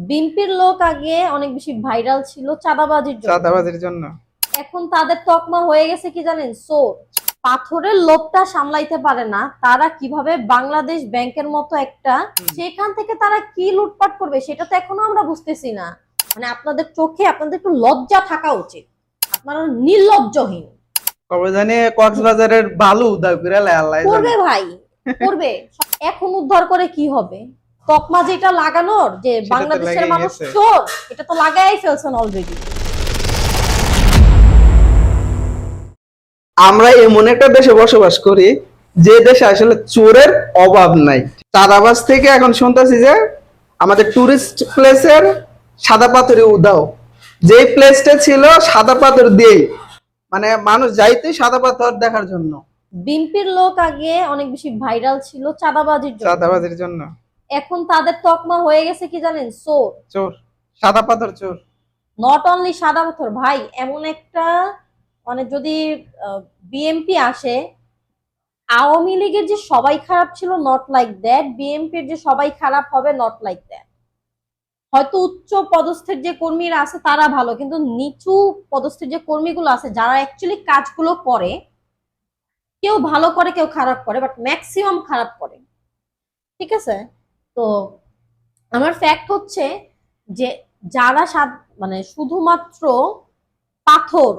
বিএনপির লোক আগে অনেক বেশি ভাইরাল ছিল চাঁদাবাজির জন্য। এখন তাদের তকমা হয়ে গেছে কি জানেন, চোর। পাথরের লোভটা সামলাইতে পারে না তারা কিভাবে বাংলাদেশ ব্যাংকের মতো একটা, সেখান থেকে তারা কি লুটপাট করবে সেটা তো এখনো আমরা বুঝতেছি না। মানে আপনাদের চোখে আপনাদের একটু লজ্জা থাকা উচিত, আপনারা নির্লজ্জহীন। কবে জানি কক্সবাজারের বালু উদ্ধার করে আল্লাহ করবে জানে। ভাই, করবে। এখন উদ্ধার করে কি হবে? তকমা যেটা লাগানোর যে সেটা তো বাংলাদেশের লেগেই মানুষ গেছে। চোর, এটা তো লাগাই ফেলছেন অলরেডি। আমরা এমন একটা দেশে বসবাস করি যে দেশে আসলে চোরের অভাব নাই। চাঁদাবাজ থেকে এখন শুনতেছি যে আমাদের টুরিস্ট প্লেসের সাদা পাথরে উধাও। যে প্লেসটা ছিল সাদা পাথর দিয়েই, মানে মানুষ যাইতেই সাদা পাথর দেখার জন্য। বিএনপির লোক আগে অনেক বেশি ভাইরাল ছিল চাঁদাবাজির জন্য। এখন তাদের তকমা হয়ে গেছে কি জানেন, চোর। চোর, সাদা পাথর চোর। নট অনলি সাদা পাথর ভাই, এমন একটা, মানে যদি বিএনপি আসে, আওয়ামী লীগের যে সবাই খারাপ ছিল নট লাইক দ্যাট, বিএনপির যে সবাই খারাপ হবে নট লাইক দ্যাট। হয়তো উচ্চ পদস্থের যে কর্মীরা আছে তারা ভালো, কিন্তু নিচু পদস্থের যে কর্মীগুলো আছে যারা অ্যাকচুয়ালি কাজগুলো করে, কেউ ভালো করে কেউ খারাপ করে, বাট ম্যাক্সিমাম খারাপ করে। ঠিক আছে? তো আমার ফ্যাক্ট হচ্ছে যে যারা মানে শুধুমাত্র পাথর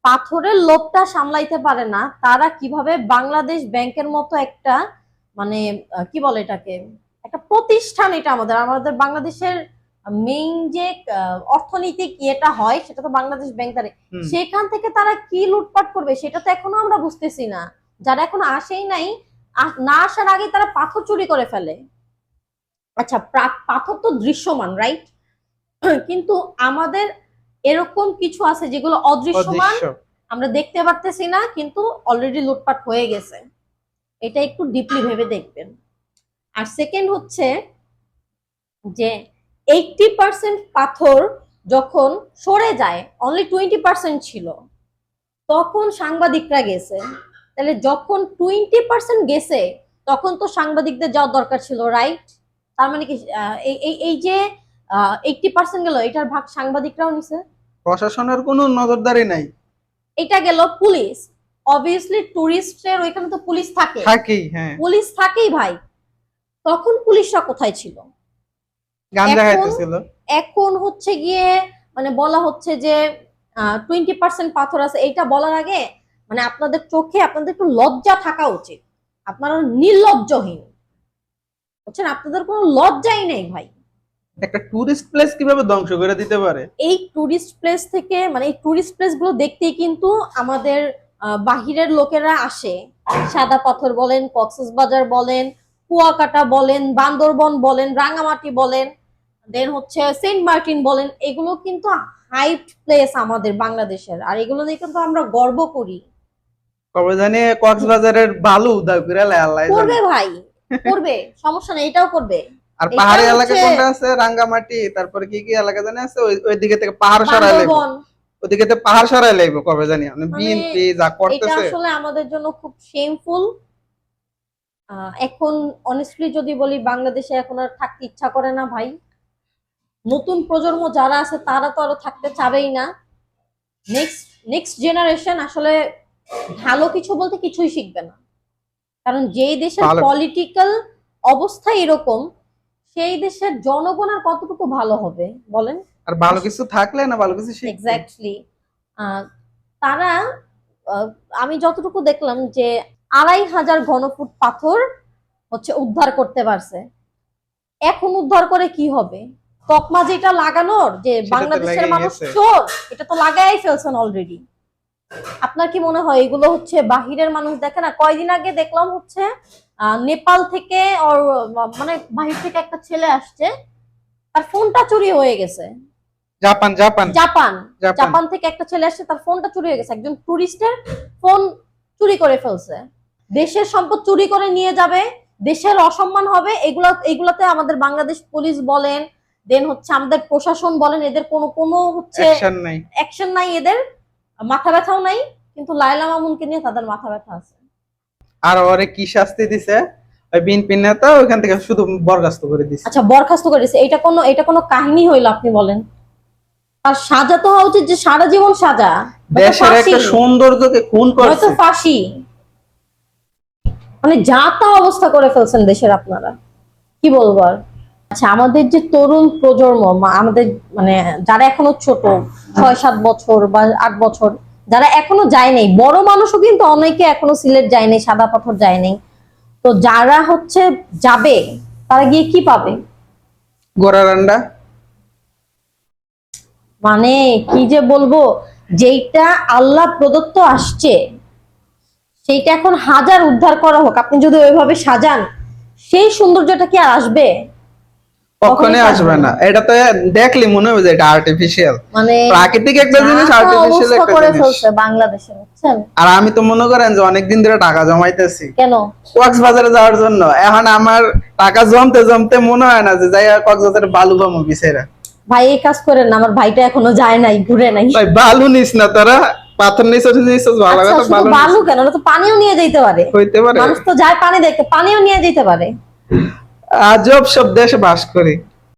পাথরের লোভটা সামলাইতে পারে না তারা কিভাবে বাংলাদেশ ব্যাংকের মতো একটা, মানে কি বলে এটাকে, একটা প্রতিষ্ঠান, এটা আমাদের আমাদের বাংলাদেশের মেইন যে অর্থনৈতিক ইয়েটা হয় সেটা তো বাংলাদেশ ব্যাংক, সেখান থেকে তারা কি লুটপাট করবে সেটা তো এখনো আমরা বুঝতেছি না। যারা এখনো আসেই নাই, না আসার আগে তারা পাথর চুরি করে ফেলে। আচ্ছা, পাথর তো দৃশ্যমান, রাইট? কিন্তু আমাদের এরকম কিছু আছে যেগুলো অদৃশ্যমান, অদৃশ্য। আমরা দেখতে পারতেছি না, কিন্তু অলরেডি লুটপাট হয়ে গেছে। এটা একটু ডিপলি ভেবে দেখবেন। আর সেকেন্ড হচ্ছে যে 80% পাথর যখন সরে যায়, অনলি 20% ছিল, তখন সাংবাদিকরা গেছে। তাহলে যখন 20% গেছে তখন তো সাংবাদিকদের যাওয়ার দরকার ছিল, রাইট? তার মানে কি এই যে 80% গেল, এটার ভাগ সাংবাদিকরাও নিছে। প্রশাসনের কোনো নজরদারি নাই। এটা গেল পুলিশ, অবভিয়াসলি টুরিস্টের ওইখানে তো পুলিশ থাকে, থাকেই, হ্যাঁ। পুলিশ থাকেই ভাই। তখন পুলিশরা কোথায় ছিল? গাঞ্জা এখন খাইতেছিল। এখন হচ্ছে গিয়ে, মানে বলা হচ্ছে যে 20% পাথর আছে, এইটা বলার আগে মানে আপনাদের চোখে আপনাদের একটু লজ্জা থাকা উচিত, আপনারা নির্লজ্জহীন, বুঝছেন? আপনাদের কোনো লজ্জাই নেই ভাই। একটা টুরিস্ট প্লেস কিভাবে ধ্বংস করে দিতে পারে? এই টুরিস্ট প্লেস থেকে, মানে এই টুরিস্ট প্লেস গুলো দেখতেই কিন্তু আমাদের বাহিরের লোকেরা আসে। সাদা পাথর বলেন, কক্সবাজার বলেন, কুয়াকাটা বলেন, বান্দরবন বলেন, রাঙামাটি বলেন, দেন হচ্ছে সেন্ট মার্টিন বলেন, এগুলো কিন্তু হাইপ প্লেস আমাদের বাংলাদেশের, আর এগুলো নিয়ে কিন্তু আমরা গর্ব করি। কবে জানি কক্সবাজারের বালু উদ্ধার করে আল্লাহ করবে জানে। ভাই, করবে, সমস্যা নেই, এটাও করবে। আর এটা পাহাড়ি এলাকা হচ্ছে কোনটা আছে? রাঙ্গামাটি, তারপরে কি কি এলাকা জানি আছে, ওই দিকে থেকে পাহাড় সরাই লাগবে। বান্দরবন। ওদিকে থেকে পাহাড় সরাই লাগবে কবে জানি। মানে বিএনপি যা এটা করতেছে। আসলে আমাদের জন্য খুব শেমফুল। এখন অনেস্টলি যদি বলি, বাংলাদেশে এখন আর থাকতে ইচ্ছা করে না ভাই। নতুন প্রজন্ম যারা আছে তারা তো আরো থাকতে চাবেই না। নেক্সট নেক্সট জেনারেশন আসলে ভালো কিছু বলতে কিছুই শিখবে না, কারণ যেই দেশের ভালো পলিটিক্যাল অবস্থা এরকম, সেই দেশের জনগণ আর কতটুকু ভালো হবে বলেন? আর ভালো কিছু থাকলে না ভালো কিছু শিখবে। এক্স্যাক্টলি। তারা, আহ, আমি যতটুকু দেখলাম যে 2500 ঘনফুট পাথর হচ্ছে উদ্ধার করতে পারছে। এখন উদ্ধার করে কি হবে? তকমা যেটা লাগানোর যে সেটা তো বাংলাদেশের লেগেই মানুষ গেছে। চোর, এটা তো লাগাই ফেলছেন অলরেডি। আপনার কি মনে হয় এগুলো হচ্ছে বাহিরের মানুষ দেখে না? কয়দিন আগে দেখলাম হচ্ছে নেপাল থেকে ওর, মানে বাহির থেকে একটা ছেলে আসছে, তার ফোনটা চুরি হয়ে গেছে। Japan Japan Japan, Japan. Japan থেকে একটা ছেলে আসছে, তার ফোনটা চুরি হয়ে গেছে, একজন টুরিস্টের ফোন চুরি করে ফেলছে। দেশের সম্পদ চুরি করে নিয়ে যাবে, দেশের অসম্মান হবে, এগুলাতে আমাদের বাংলাদেশ পুলিশ বলেন, দেন হচ্ছে আমাদের প্রশাসন বলেন, এদের কোনো কোনো হচ্ছে অ্যাকশন নাই। অ্যাকশন নাই, এদের মাথা ব্যথাও নাই। কিন্তু লায়লা মামুনকে নিয়ে তাদের মাথা ব্যথা আছে। আর ওরে কি শাস্তি দিছে? ওই বিএনপি নেতা ওইখান থেকে শুধু বরখাস্ত করে দিচ্ছে। আচ্ছা, বরখাস্ত করেছে, এটা কোনো কাহিনী হইলো আপনি বলেন? আর সাজা তো হওয়া উচিত যে সারা জীবন সাজা, নয়তো দেশের একটা ফাঁসি, সৌন্দর্যকে খুন নয়তো করছে। ফাঁসি। মানে যা তা অবস্থা করে ফেলছেন দেশের আপনারা, কি বলবো আর। আচ্ছা, আমাদের যে তরুণ প্রজন্ম, আমাদের মানে যারা এখনো ছোট, 6-7 বছর বা 8 বছর, যারা এখনো যায় নাই, বড় মানুষও কিন্তু অনেকে এখনো সিলেট যায় নাই, সাদা পাথর যায় নাই। তো যারা হচ্ছে যাবে, তারা গিয়ে কি পাবে? গোরারান্ডা। মানে কি যে বলবো, যেইটা আল্লাহ প্রদত্ত আসছে সেইটা এখন হাজার উদ্ধার করা হোক, আপনি যদি ওইভাবে সাজান, সেই সৌন্দর্যটা কি আর আসবে? কখনোই আসবে না। এটা তো দেখলে মনে হবে যে এটা আর্টিফিশিয়াল। মানে প্রাকৃতিক একটা জিনিস, যা তা আর্টিফিশিয়াল অবস্থা একটা করে জিনিস। ফেলছে বাংলাদেশে, বুঝছেন? আর আমি তো মনে করেন যে অনেকদিন ধরে টাকা জমাইতেছি কেন? কক্সবাজারে যাওয়ার জন্য। এখন আমার টাকা জমতে জমতে মনে হয় না যে যাই আর কক্সবাজারে বালু পাবো বিছেরা। ভাই এই কাজ করেন না, আমার ভাইটা এখনো যায় নাই, ঘুরে নাই। ভাই বালু নিস না তোরা, পাথর নিস ভালো আচ্ছা, কথা। শুধু বালু বালু কেন, ওরা তো পানিও নিয়ে যেতে পারে। হইতে পারে। মানুষ তো যায় পানি দেখতে, পানিও নিয়ে যেতে পারে। আজব সব দেশে বাস করি।